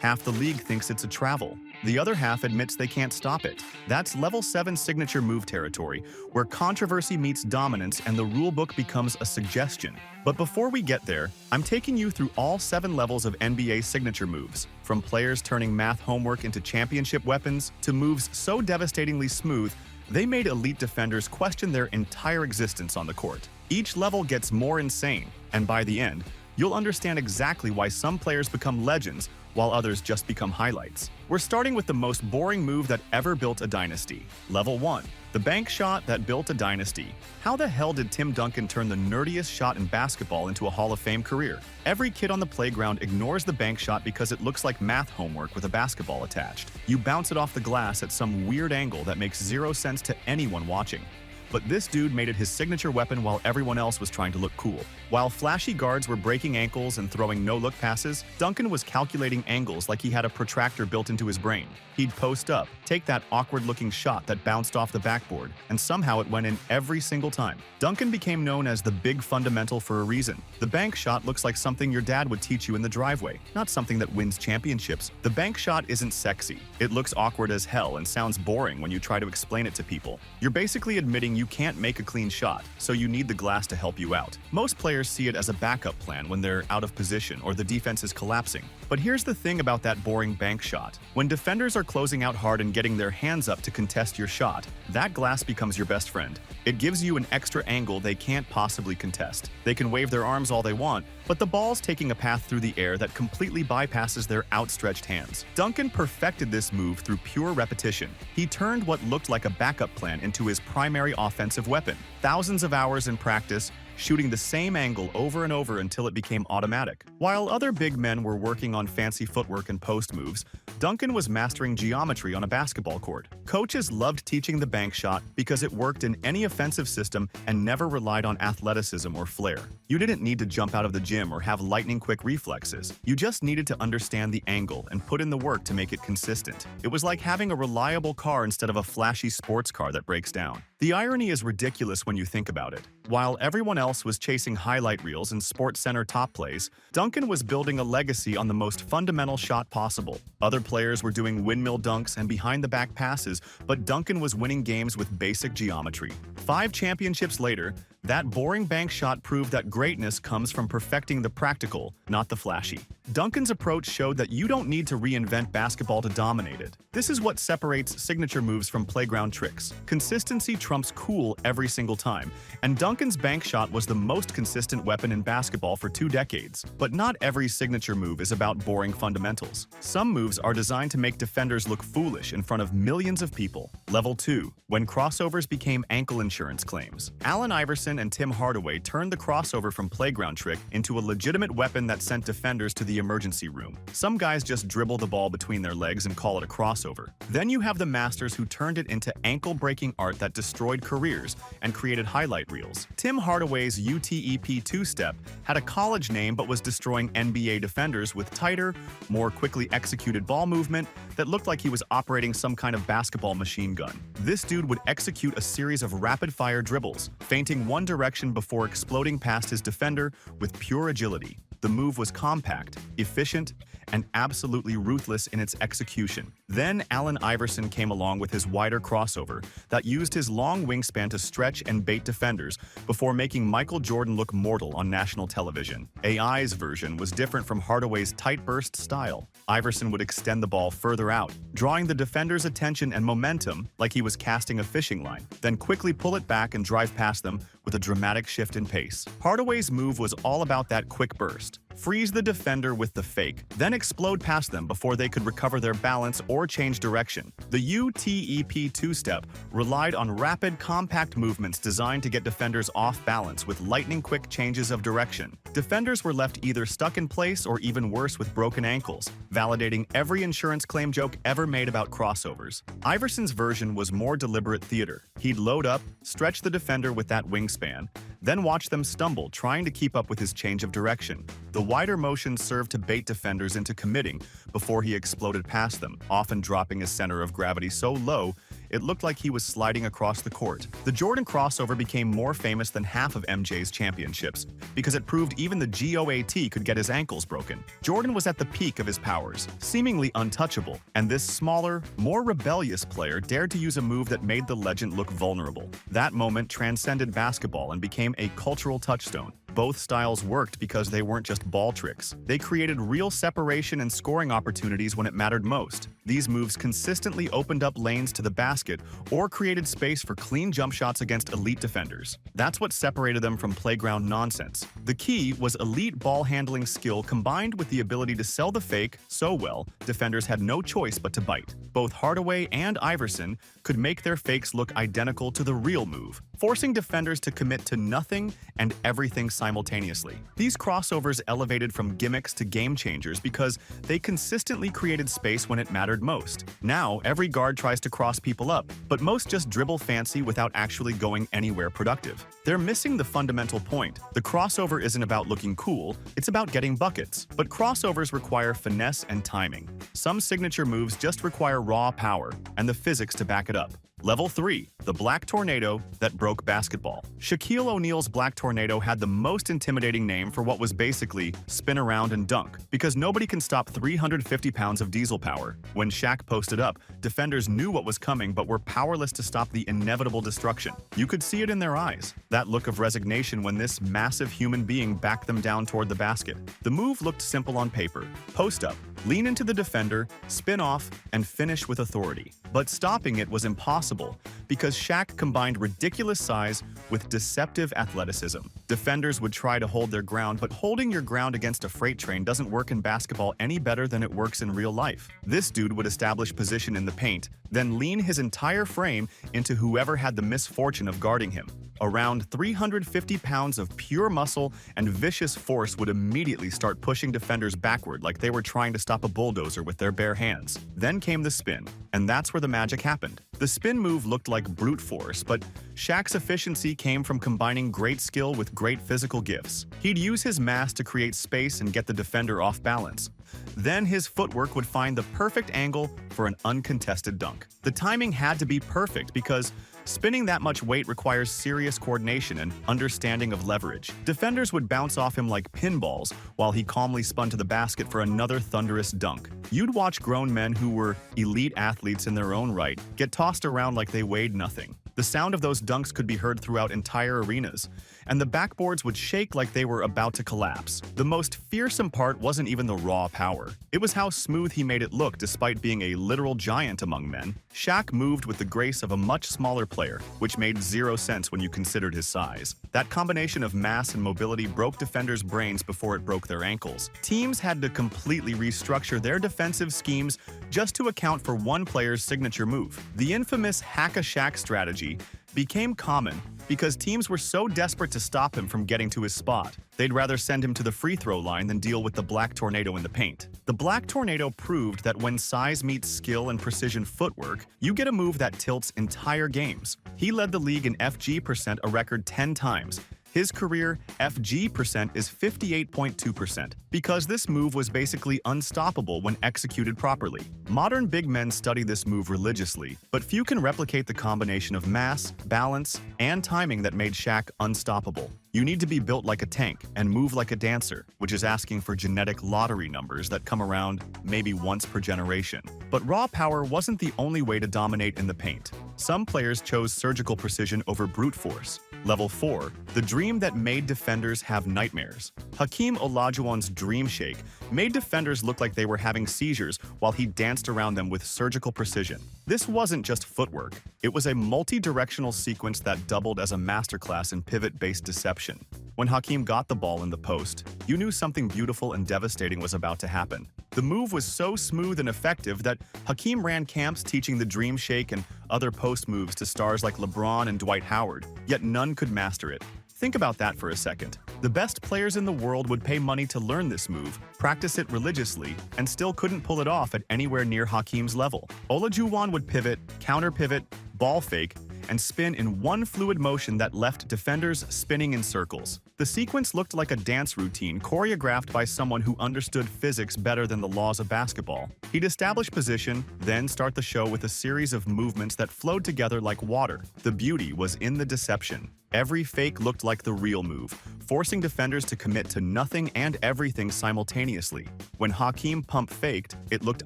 Half the league thinks it's a travel. The other half admits they can't stop it. That's level 7 signature move territory, where controversy meets dominance and the rulebook becomes a suggestion. But before we get there, I'm taking you through all 7 levels of NBA signature moves, from players turning math homework into championship weapons to moves so devastatingly smooth they made elite defenders question their entire existence on the court. Each level gets more insane, and by the end, you'll understand exactly why some players become legends while others just become highlights. We're starting with the most boring move that ever built a dynasty. Level 1. The bank shot that built a dynasty. How the hell did Tim Duncan turn the nerdiest shot in basketball into a Hall of Fame career? Every kid on the playground ignores the bank shot because it looks like math homework with a basketball attached. You bounce it off the glass at some weird angle that makes zero sense to anyone watching. But this dude made it his signature weapon while everyone else was trying to look cool. While flashy guards were breaking ankles and throwing no-look passes, Duncan was calculating angles like he had a protractor built into his brain. He'd post up, take that awkward-looking shot that bounced off the backboard, and somehow it went in every single time. Duncan became known as the big fundamental for a reason. The bank shot looks like something your dad would teach you in the driveway, not something that wins championships. The bank shot isn't sexy. It looks awkward as hell and sounds boring when you try to explain it to people. You're basically admitting you can't make a clean shot, so you need the glass to help you out. Most players see it as a backup plan when they're out of position or the defense is collapsing. But here's the thing about that boring bank shot. When defenders are closing out hard and getting their hands up to contest your shot, that glass becomes your best friend. It gives you an extra angle they can't possibly contest. They can wave their arms all they want, but the ball's taking a path through the air that completely bypasses their outstretched hands. Duncan perfected this move through pure repetition. He turned what looked like a backup plan into his primary offensive weapon. Thousands of hours in practice, shooting the same angle over and over until it became automatic. While other big men were working on fancy footwork and post moves, Duncan was mastering geometry on a basketball court. Coaches loved teaching the bank shot because it worked in any offensive system and never relied on athleticism or flair. You didn't need to jump out of the gym or have lightning-quick reflexes. You just needed to understand the angle and put in the work to make it consistent. It was like having a reliable car instead of a flashy sports car that breaks down. The irony is ridiculous when you think about it. While everyone else was chasing highlight reels and SportsCenter top plays, Duncan was building a legacy on the most fundamental shot possible. Other players were doing windmill dunks and behind-the-back passes, but Duncan was winning games with basic geometry. 5 championships later, that boring bank shot proved that greatness comes from perfecting the practical, not the flashy. Duncan's approach showed that you don't need to reinvent basketball to dominate it. This is what separates signature moves from playground tricks. Consistency trumps cool every single time, and Duncan's bank shot was the most consistent weapon in basketball for 2 decades. But not every signature move is about boring fundamentals. Some moves are designed to make defenders look foolish in front of millions of people. Level 2. When crossovers became ankle insurance claims. Allen Iverson and Tim Hardaway turned the crossover from playground trick into a legitimate weapon that sent defenders to the emergency room. Some guys just dribble the ball between their legs and call it a crossover. Then you have the masters who turned it into ankle-breaking art that destroyed careers and created highlight reels. Tim Hardaway's UTEP two-step had a college name but was destroying NBA defenders with tighter, more quickly executed ball movement that looked like he was operating some kind of basketball machine gun. This dude would execute a series of rapid-fire dribbles, feinting one direction before exploding past his defender with pure agility. The move was compact, efficient, and absolutely ruthless in its execution. Then Allen Iverson came along with his wider crossover that used his long wingspan to stretch and bait defenders before making Michael Jordan look mortal on national television. AI's version was different from Hardaway's tight burst style. Iverson would extend the ball further out, drawing the defender's attention and momentum like he was casting a fishing line, then quickly pull it back and drive past them with a dramatic shift in pace. Hardaway's move was all about that quick burst. Freeze the defender with the fake, then explode past them before they could recover their balance or change direction. The UTEP two-step relied on rapid, compact movements designed to get defenders off balance with lightning-quick changes of direction. Defenders were left either stuck in place or even worse with broken ankles, validating every insurance claim joke ever made about crossovers. Iverson's version was more deliberate theater. He'd load up, stretch the defender with that wingspan, then watch them stumble trying to keep up with his change of direction. The wider motion served to bait defenders into committing before he exploded past them, often dropping his center of gravity so low it looked like he was sliding across the court. The Jordan crossover became more famous than half of MJ's championships because it proved even the GOAT could get his ankles broken. Jordan was at the peak of his powers, seemingly untouchable, and this smaller, more rebellious player dared to use a move that made the legend look vulnerable. That moment transcended basketball and became a cultural touchstone. Both styles worked because they weren't just ball tricks. They created real separation and scoring opportunities when it mattered most. These moves consistently opened up lanes to the basket or created space for clean jump shots against elite defenders. That's what separated them from playground nonsense. The key was elite ball handling skill combined with the ability to sell the fake so well, defenders had no choice but to bite. Both Hardaway and Iverson could make their fakes look identical to the real move, forcing defenders to commit to nothing and everything simultaneously. These crossovers elevated from gimmicks to game changers because they consistently created space when it mattered most. Now, every guard tries to cross people up, but most just dribble fancy without actually going anywhere productive. They're missing the fundamental point. The crossover isn't about looking cool, it's about getting buckets. But crossovers require finesse and timing. Some signature moves just require raw power and the physics to back it up. Level 3. The Black Tornado that broke basketball. Shaquille O'Neal's Black Tornado had the most intimidating name for what was basically spin around and dunk, because nobody can stop 350 pounds of diesel power. When Shaq posted up, defenders knew what was coming but were powerless to stop the inevitable destruction. You could see it in their eyes, that look of resignation when this massive human being backed them down toward the basket. The move looked simple on paper. Post up, lean into the defender, spin off, and finish with authority. But stopping it was impossible because Shaq combined ridiculous size with deceptive athleticism. Defenders would try to hold their ground, but holding your ground against a freight train doesn't work in basketball any better than it works in real life. This dude would establish position in the paint, then lean his entire frame into whoever had the misfortune of guarding him. Around 350 pounds of pure muscle and vicious force would immediately start pushing defenders backward like they were trying to stop a bulldozer with their bare hands. Then came the spin, and that's where the magic happened. The spin move looked like brute force, but Shaq's efficiency came from combining great skill with great physical gifts. He'd use his mass to create space and get the defender off balance. Then his footwork would find the perfect angle for an uncontested dunk. The timing had to be perfect because spinning that much weight requires serious coordination and understanding of leverage. Defenders would bounce off him like pinballs while he calmly spun to the basket for another thunderous dunk. You'd watch grown men who were elite athletes in their own right get tossed around like they weighed nothing. The sound of those dunks could be heard throughout entire arenas, and the backboards would shake like they were about to collapse. The most fearsome part wasn't even the raw power. It was how smooth he made it look despite being a literal giant among men. Shaq moved with the grace of a much smaller player, which made zero sense when you considered his size. That combination of mass and mobility broke defenders' brains before it broke their ankles. Teams had to completely restructure their defensive schemes just to account for one player's signature move. The infamous hack-a-Shaq strategy became common because teams were so desperate to stop him from getting to his spot, they'd rather send him to the free throw line than deal with the Black Tornado in the paint. The Black Tornado proved that when size meets skill and precision footwork, you get a move that tilts entire games. He led the league in FG% a record 10 times. His career FG% is 58.2%, because this move was basically unstoppable when executed properly. Modern big men study this move religiously, but few can replicate the combination of mass, balance, and timing that made Shaq unstoppable. You need to be built like a tank and move like a dancer, which is asking for genetic lottery numbers that come around maybe once per generation. But raw power wasn't the only way to dominate in the paint. Some players chose surgical precision over brute force. Level 4. The dream that made defenders have nightmares. Hakeem Olajuwon's dream shake made defenders look like they were having seizures while he danced around them with surgical precision. This wasn't just footwork. It was a multi-directional sequence that doubled as a masterclass in pivot-based deception. When Hakeem got the ball in the post, you knew something beautiful and devastating was about to happen. The move was so smooth and effective that Hakeem ran camps teaching the dream shake and other post moves to stars like LeBron and Dwight Howard, yet none could master it. Think about that for a second. The best players in the world would pay money to learn this move, practice it religiously, and still couldn't pull it off at anywhere near Hakeem's level. Olajuwon would pivot, counter-pivot, ball fake, and spin in one fluid motion that left defenders spinning in circles. The sequence looked like a dance routine choreographed by someone who understood physics better than the laws of basketball. He'd establish position, then start the show with a series of movements that flowed together like water. The beauty was in the deception. Every fake looked like the real move, forcing defenders to commit to nothing and everything simultaneously. When Hakeem pump faked, it looked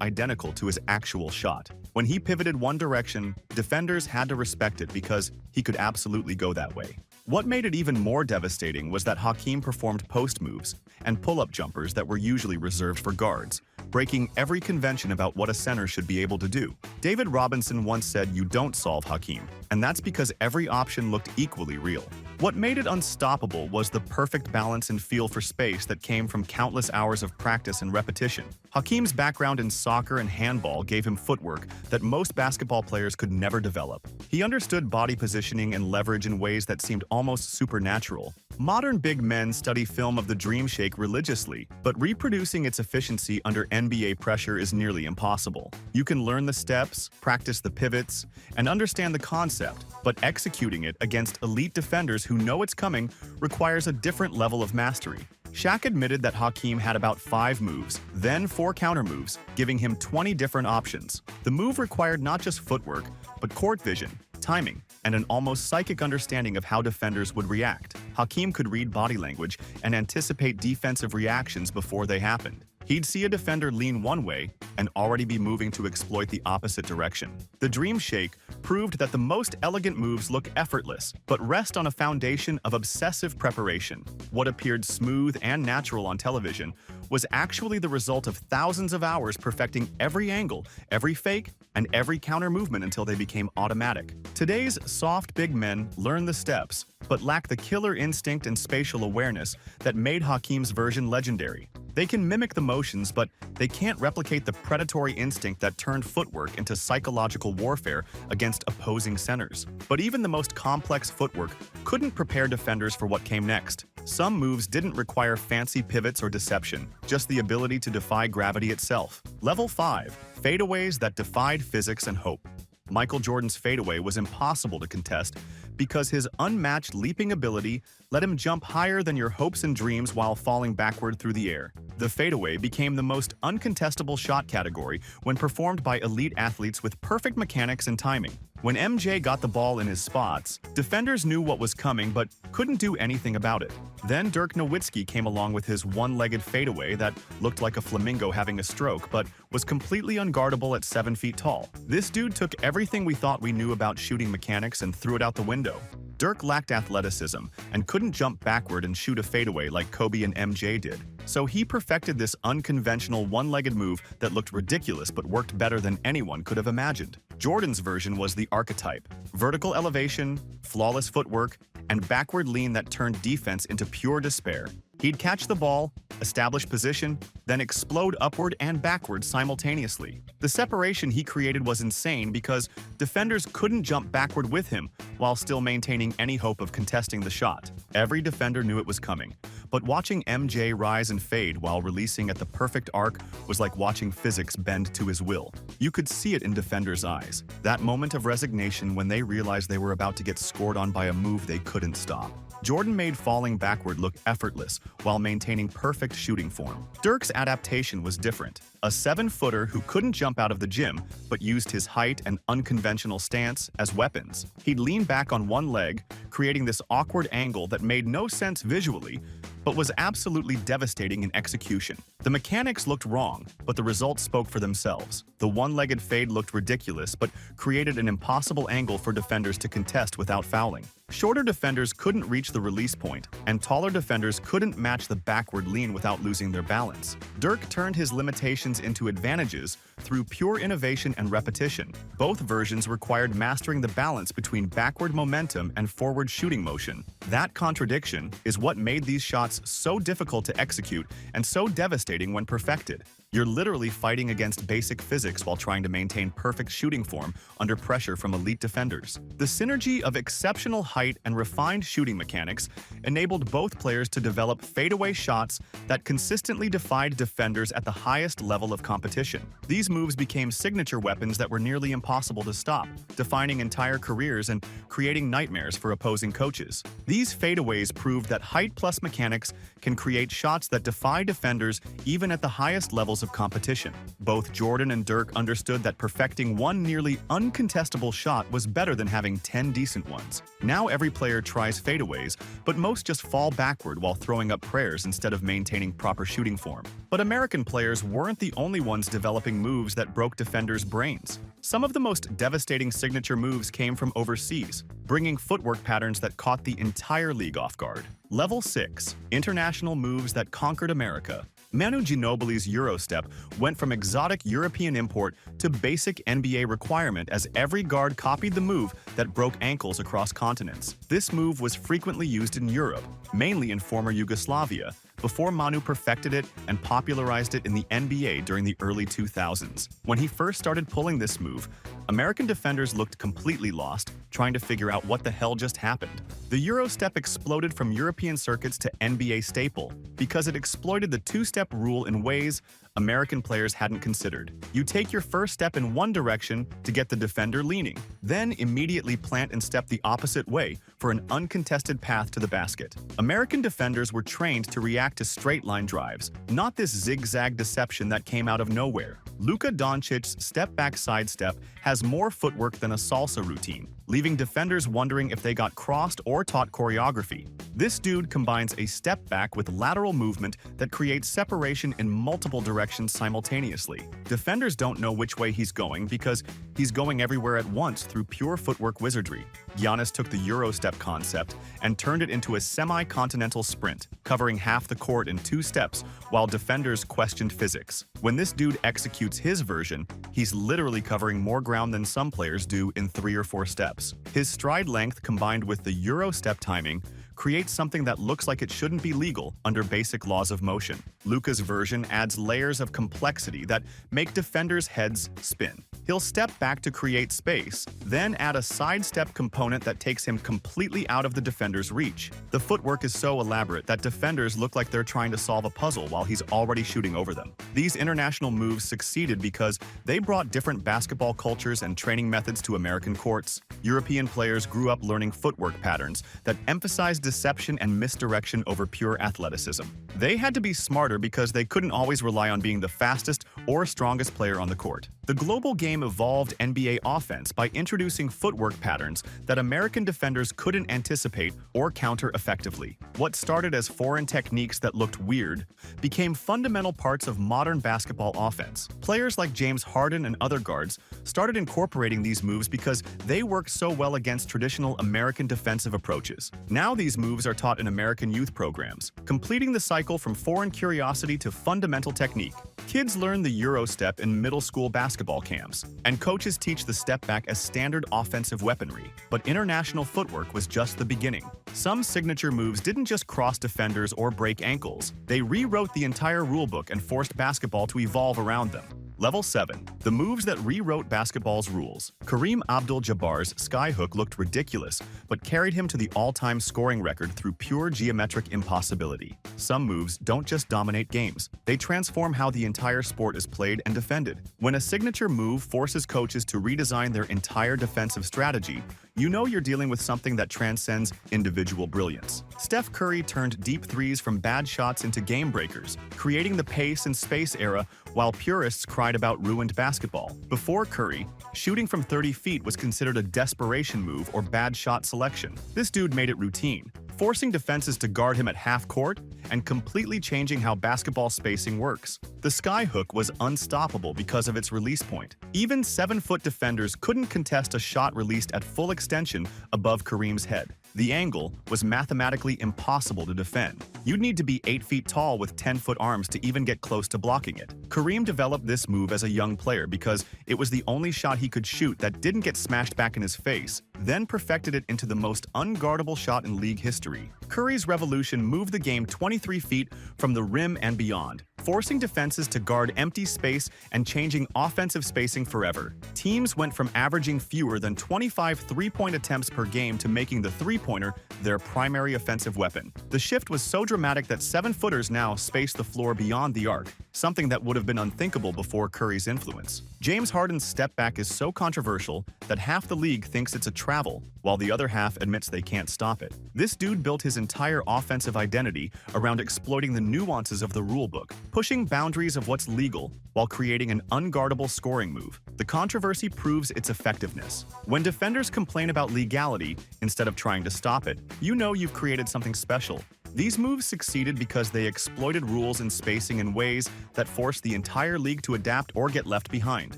identical to his actual shot. When he pivoted one direction, defenders had to respect it because he could absolutely go that way. What made it even more devastating was that Hakeem performed post moves and pull-up jumpers that were usually reserved for guards, breaking every convention about what a center should be able to do. David Robinson once said, "You don't solve Hakeem," and that's because every option looked equally real. What made it unstoppable was the perfect balance and feel for space that came from countless hours of practice and repetition. Hakeem's background in soccer and handball gave him footwork that most basketball players could never develop. He understood body positioning and leverage in ways that seemed almost supernatural. Modern big men study film of the dream shake religiously, but reproducing its efficiency under NBA pressure is nearly impossible. You can learn the steps, practice the pivots, and understand the concept, but executing it against elite defenders who know it's coming requires a different level of mastery. Shaq admitted that Hakeem had about 5 moves, then 4 counter moves, giving him 20 different options. The move required not just footwork, but court vision, timing, and an almost psychic understanding of how defenders would react. Hakeem could read body language and anticipate defensive reactions before they happened. He'd see a defender lean one way and already be moving to exploit the opposite direction. The Dream Shake proved that the most elegant moves look effortless, but rest on a foundation of obsessive preparation. What appeared smooth and natural on television was actually the result of thousands of hours perfecting every angle, every fake, and every counter movement until they became automatic. Today's soft big men learn the steps, but lack the killer instinct and spatial awareness that made Hakeem's version legendary. They can mimic the motions, but they can't replicate the predatory instinct that turned footwork into psychological warfare against opposing centers. But even the most complex footwork couldn't prepare defenders for what came next. Some moves didn't require fancy pivots or deception, just the ability to defy gravity itself. Level 5. Fadeaways that defied physics and hope. Michael Jordan's fadeaway was impossible to contest because his unmatched leaping ability let him jump higher than your hopes and dreams while falling backward through the air. The fadeaway became the most uncontestable shot category when performed by elite athletes with perfect mechanics and timing. When MJ got the ball in his spots, defenders knew what was coming but couldn't do anything about it. Then Dirk Nowitzki came along with his one-legged fadeaway that looked like a flamingo having a stroke but was completely unguardable at 7 feet tall. This dude took everything we thought we knew about shooting mechanics and threw it out the window. Dirk lacked athleticism and couldn't jump backward and shoot a fadeaway like Kobe and MJ did. So he perfected this unconventional one-legged move that looked ridiculous but worked better than anyone could have imagined. Jordan's version was the archetype: vertical elevation, flawless footwork, and backward lean that turned defense into pure despair. He'd catch the ball, establish position, then explode upward and backward simultaneously. The separation he created was insane because defenders couldn't jump backward with him while still maintaining any hope of contesting the shot. Every defender knew it was coming, but watching MJ rise and fade while releasing at the perfect arc was like watching physics bend to his will. You could see it in defenders' eyes, that moment of resignation when they realized they were about to get scored on by a move they couldn't stop. Jordan made falling backward look effortless while maintaining perfect shooting form. Dirk's adaptation was different. A 7-footer who couldn't jump out of the gym but used his height and unconventional stance as weapons. He'd lean back on one leg, creating this awkward angle that made no sense visually, but was absolutely devastating in execution. The mechanics looked wrong, but the results spoke for themselves. The one-legged fade looked ridiculous, but created an impossible angle for defenders to contest without fouling. Shorter defenders couldn't reach the release point, and taller defenders couldn't match the backward lean without losing their balance. Dirk turned his limitations into advantages through pure innovation and repetition. Both versions required mastering the balance between backward momentum and forward shooting motion. That contradiction is what made these shots so difficult to execute and so devastating when perfected. You're literally fighting against basic physics while trying to maintain perfect shooting form under pressure from elite defenders. The synergy of exceptional height and refined shooting mechanics enabled both players to develop fadeaway shots that consistently defied defenders at the highest level of competition. These moves became signature weapons that were nearly impossible to stop, defining entire careers and creating nightmares for opposing coaches. These fadeaways proved that height plus mechanics can create shots that defy defenders even at the highest levels of competition. Both Jordan and Dirk understood that perfecting one nearly uncontestable shot was better than having 10 decent ones. Now every player tries fadeaways, but most just fall backward while throwing up prayers instead of maintaining proper shooting form. But American players weren't the only ones developing moves that broke defenders' brains. Some of the most devastating signature moves came from overseas, bringing footwork patterns that caught the entire league off guard. Level 6. International moves that conquered America. Manu Ginobili's Eurostep went from exotic European import to basic NBA requirement as every guard copied the move that broke ankles across continents. This move was frequently used in Europe, mainly in former Yugoslavia, before Manu perfected it and popularized it in the NBA during the early 2000s. When he first started pulling this move, American defenders looked completely lost, trying to figure out what the hell just happened. The Eurostep exploded from European circuits to NBA staple because it exploited the two-step rule in ways American players hadn't considered. You take your first step in one direction to get the defender leaning, then immediately plant and step the opposite way for an uncontested path to the basket. American defenders were trained to react to straight-line drives, not this zigzag deception that came out of nowhere. Luka Doncic's step-back sidestep has more footwork than a salsa routine, leaving defenders wondering if they got crossed or taught choreography. This dude combines a step back with lateral movement that creates separation in multiple directions simultaneously. Defenders don't know which way he's going because he's going everywhere at once through pure footwork wizardry. Giannis took the Eurostep concept and turned it into a semi-continental sprint, covering half the court in 2 steps while defenders questioned physics. When this dude executes his version, he's literally covering more ground than some players do in 3 or 4 steps. His stride length combined with the Eurostep timing creates something that looks like it shouldn't be legal under basic laws of motion. Luka's version adds layers of complexity that make defenders' heads spin. He'll step back to create space, then add a sidestep component that takes him completely out of the defender's reach. The footwork is so elaborate that defenders look like they're trying to solve a puzzle while he's already shooting over them. These international moves succeeded because they brought different basketball cultures and training methods to American courts. European players grew up learning footwork patterns that emphasized deception and misdirection over pure athleticism. They had to be smarter because they couldn't always rely on being the fastest or strongest player on the court. The global game evolved NBA offense by introducing footwork patterns that American defenders couldn't anticipate or counter effectively. What started as foreign techniques that looked weird became fundamental parts of modern basketball offense. Players like James Harden and other guards started incorporating these moves because they worked so well against traditional American defensive approaches. Now these moves are taught in American youth programs, completing the cycle from foreign curiosity to fundamental technique. Kids learn the Eurostep in middle school basketball camps, and coaches teach the step back as standard offensive weaponry. But international footwork was just the beginning. Some signature moves didn't just cross defenders or break ankles. They rewrote the entire rulebook and forced basketball to evolve around them. Level 7. The moves that rewrote basketball's rules. Kareem Abdul-Jabbar's skyhook looked ridiculous, but carried him to the all-time scoring record through pure geometric impossibility. Some moves don't just dominate games, they transform how the entire sport is played and defended. When a signature move forces coaches to redesign their entire defensive strategy, you know you're dealing with something that transcends individual brilliance. Steph Curry turned deep threes from bad shots into game breakers, creating the pace and space era while purists cried about ruined basketball. Before Curry, shooting from 30 feet was considered a desperation move or bad shot selection. This dude made it routine, forcing defenses to guard him at half court and completely changing how basketball spacing works. The skyhook was unstoppable because of its release point. Even 7-foot defenders couldn't contest a shot released at full extension above Kareem's head. The angle was mathematically impossible to defend. You'd need to be 8 feet tall with 10-foot arms to even get close to blocking it. Kareem developed this move as a young player because it was the only shot he could shoot that didn't get smashed back in his face, then perfected it into the most unguardable shot in league history. Curry's revolution moved the game 23 feet from the rim and beyond, forcing defenses to guard empty space and changing offensive spacing forever. Teams went from averaging fewer than 25 three-point attempts per game to making the three-pointer their primary offensive weapon. The shift was so dramatic that 7-footers now space the floor beyond the arc, something that would have been unthinkable before Curry's influence. James Harden's step back is so controversial that half the league thinks it's a travel, while the other half admits they can't stop it. This dude built his entire offensive identity around exploiting the nuances of the rulebook, pushing boundaries of what's legal while creating an unguardable scoring move. The controversy proves its effectiveness. When defenders complain about legality instead of trying to stop it, you know you've created something special. These moves succeeded because they exploited rules and spacing in ways that forced the entire league to adapt or get left behind.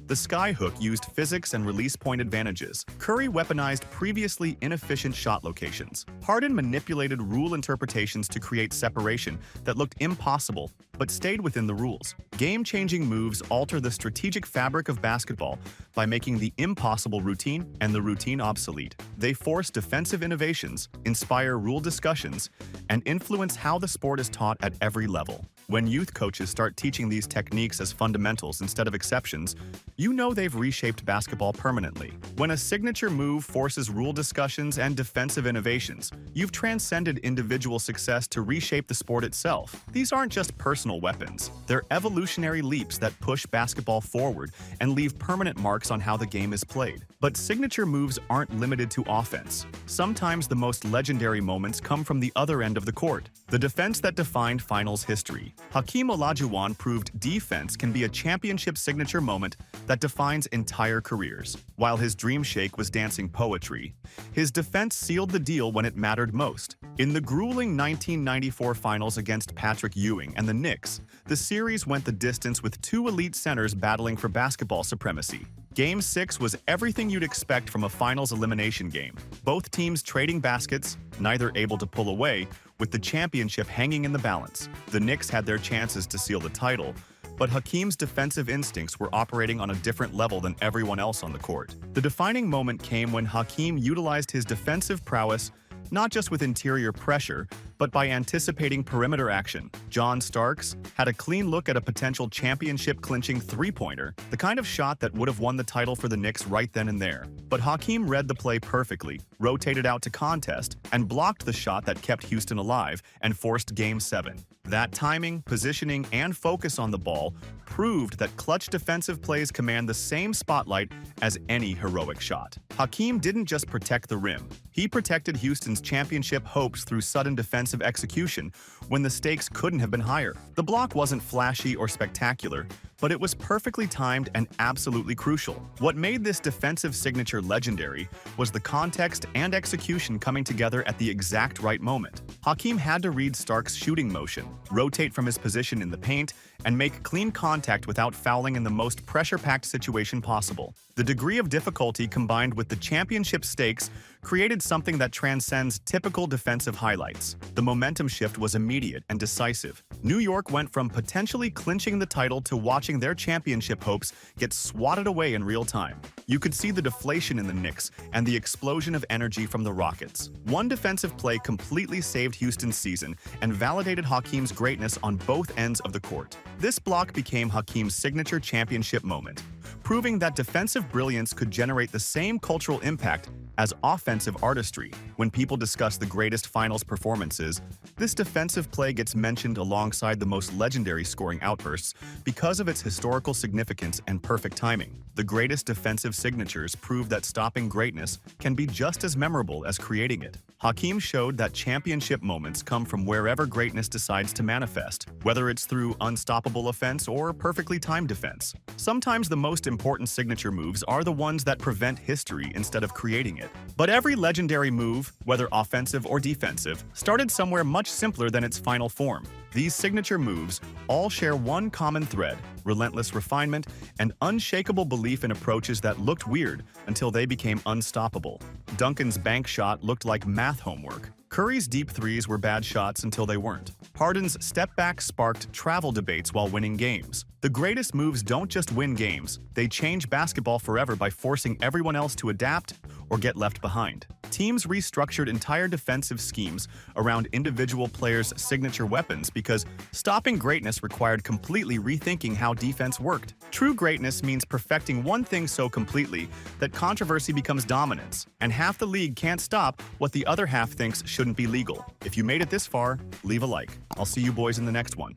The skyhook used physics and release point advantages. Curry weaponized previously inefficient shot locations. Harden manipulated rule interpretations to create separation that looked impossible but stayed within the rules. Game-changing moves alter the strategic fabric of basketball by making the impossible routine and the routine obsolete. They force defensive innovations, inspire rule discussions, and influence how the sport is taught at every level. When youth coaches start teaching these techniques as fundamentals instead of exceptions, you know they've reshaped basketball permanently. When a signature move forces rule discussions and defensive innovations, you've transcended individual success to reshape the sport itself. These aren't just personal weapons. They're evolutionary leaps that push basketball forward and leave permanent marks on how the game is played. But signature moves aren't limited to offense. Sometimes the most legendary moments come from the other end of the court. The defense that defined finals history. Hakeem Olajuwon proved defense can be a championship signature moment that defines entire careers. While his dream shake was dancing poetry, his defense sealed the deal when it mattered most. In the grueling 1994 finals against Patrick Ewing and the Knicks, the series went the distance with two elite centers battling for basketball supremacy. Game 6 was everything you'd expect from a finals elimination game. Both teams trading baskets, neither able to pull away, with the championship hanging in the balance. The Knicks had their chances to seal the title, but Hakeem's defensive instincts were operating on a different level than everyone else on the court. The defining moment came when Hakeem utilized his defensive prowess not just with interior pressure, but by anticipating perimeter action. John Starks had a clean look at a potential championship-clinching three-pointer, the kind of shot that would have won the title for the Knicks right then and there. But Hakeem read the play perfectly, rotated out to contest, and blocked the shot that kept Houston alive and forced Game 7. That timing, positioning, and focus on the ball proved that clutch defensive plays command the same spotlight as any heroic shot. Hakeem didn't just protect the rim. He protected Houston's championship hopes through sudden defensive execution when the stakes couldn't have been higher. The block wasn't flashy or spectacular, but it was perfectly timed and absolutely crucial. What made this defensive signature legendary was the context and execution coming together at the exact right moment. Hakeem had to read Stark's shooting motion, rotate from his position in the paint, and make clean contact without fouling in the most pressure-packed situation possible. The degree of difficulty combined with the championship stakes created something that transcends typical defensive highlights. The momentum shift was immediate and decisive. New York went from potentially clinching the title to watching their championship hopes get swatted away in real time. You could see the deflation in the Knicks and the explosion of energy from the Rockets. One defensive play completely saved Houston's season and validated Hakeem's greatness on both ends of the court. This block became Hakeem's signature championship moment, proving that defensive brilliance could generate the same cultural impact as offensive artistry. When people discuss the greatest finals performances, this defensive play gets mentioned alongside the most legendary scoring outbursts because of its historical significance and perfect timing. The greatest defensive signatures prove that stopping greatness can be just as memorable as creating it. Hakeem showed that championship moments come from wherever greatness decides to manifest, whether it's through unstoppable offense or perfectly timed defense. Sometimes the most important signature moves are the ones that prevent history instead of creating it. it. But every legendary move, whether offensive or defensive, started somewhere much simpler than its final form. These signature moves all share one common thread: relentless refinement and unshakable belief in approaches that looked weird until they became unstoppable. Duncan's bank shot looked like math homework. Curry's deep threes were bad shots until they weren't. Harden's step back sparked travel debates while winning games. The greatest moves don't just win games, they change basketball forever by forcing everyone else to adapt or get left behind. Teams restructured entire defensive schemes around individual players' signature weapons because stopping greatness required completely rethinking how defense worked. True greatness means perfecting one thing so completely that controversy becomes dominance, and half the league can't stop what the other half thinks shouldn't be legal. If you made it this far, leave a like. I'll see you boys in the next one.